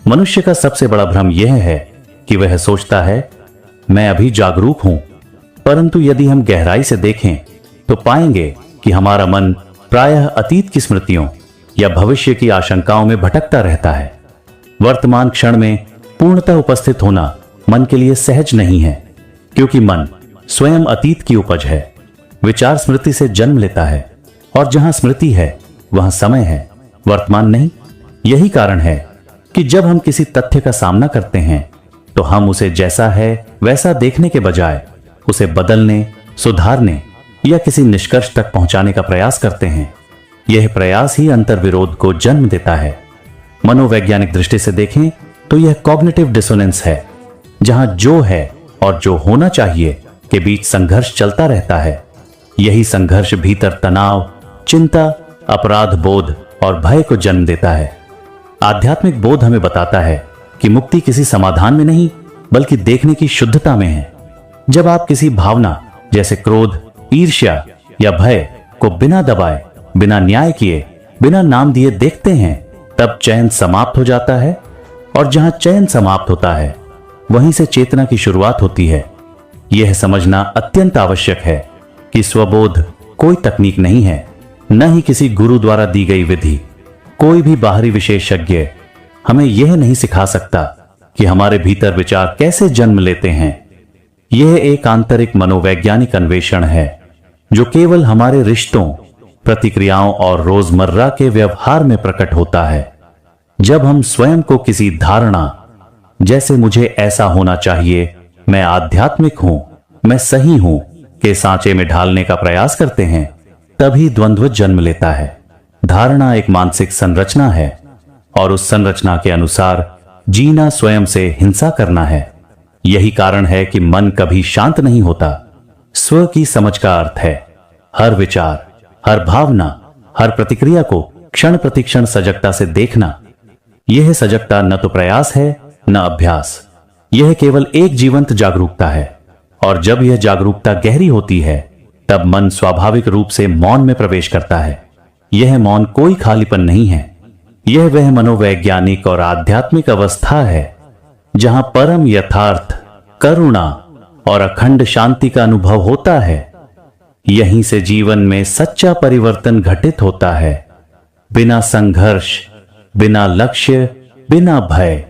मनुष्य का सबसे बड़ा भ्रम यह है कि वह सोचता है मैं अभी जागरूक हूं, परंतु यदि हम गहराई से देखें तो पाएंगे कि हमारा मन प्रायः अतीत की स्मृतियों या भविष्य की आशंकाओं में भटकता रहता है। वर्तमान क्षण में पूर्णतः उपस्थित होना मन के लिए सहज नहीं है, क्योंकि मन स्वयं अतीत की उपज है। विचार स्मृति से जन्म लेता है, और जहां स्मृति है वहां समय है, वर्तमान नहीं। यही कारण है कि जब हम किसी तथ्य का सामना करते हैं तो हम उसे जैसा है वैसा देखने के बजाय उसे बदलने, सुधारने या किसी निष्कर्ष तक पहुंचाने का प्रयास करते हैं। यह प्रयास ही अंतर्विरोध को जन्म देता है। मनोवैज्ञानिक दृष्टि से देखें तो यह कॉग्निटिव डिसोनेंस है, जहां जो है और जो होना चाहिए के बीच संघर्ष चलता रहता है। यही संघर्ष भीतर तनाव, चिंता, अपराध बोध और भय को जन्म देता है। आध्यात्मिक बोध हमें बताता है कि मुक्ति किसी समाधान में नहीं, बल्कि देखने की शुद्धता में है। जब आप किसी भावना जैसे क्रोध, ईर्ष्या या भय को बिना दबाए, बिना न्याय किए, बिना नाम दिए देखते हैं, तब चैन समाप्त हो जाता है। और जहां चैन समाप्त होता है वहीं से चेतना की शुरुआत होती है। यह समझना अत्यंत आवश्यक है कि स्वबोध कोई तकनीक नहीं है, न ही किसी गुरु द्वारा दी गई विधि। कोई भी बाहरी विशेषज्ञ हमें यह नहीं सिखा सकता कि हमारे भीतर विचार कैसे जन्म लेते हैं। यह एक आंतरिक मनोवैज्ञानिक अन्वेषण है जो केवल हमारे रिश्तों, प्रतिक्रियाओं और रोजमर्रा के व्यवहार में प्रकट होता है। जब हम स्वयं को किसी धारणा जैसे मुझे ऐसा होना चाहिए, मैं आध्यात्मिक हूं, मैं सही हूं के सांचे में ढालने का प्रयास करते हैं, तभी द्वंद्व जन्म लेता है। धारणा एक मानसिक संरचना है और उस संरचना के अनुसार जीना स्वयं से हिंसा करना है। यही कारण है कि मन कभी शांत नहीं होता। स्व की समझ का अर्थ है हर विचार, हर भावना, हर प्रतिक्रिया को क्षण प्रतिक्षण सजगता से देखना। यह सजगता न तो प्रयास है न अभ्यास, यह केवल एक जीवंत जागरूकता है। और जब यह जागरूकता गहरी होती है तब मन स्वाभाविक रूप से मौन में प्रवेश करता है। यह मौन कोई खालीपन नहीं है, यह वह मनोवैज्ञानिक और आध्यात्मिक अवस्था है जहां परम यथार्थ, करुणा और अखंड शांति का अनुभव होता है। यहीं से जीवन में सच्चा परिवर्तन घटित होता है, बिना संघर्ष, बिना लक्ष्य, बिना भय।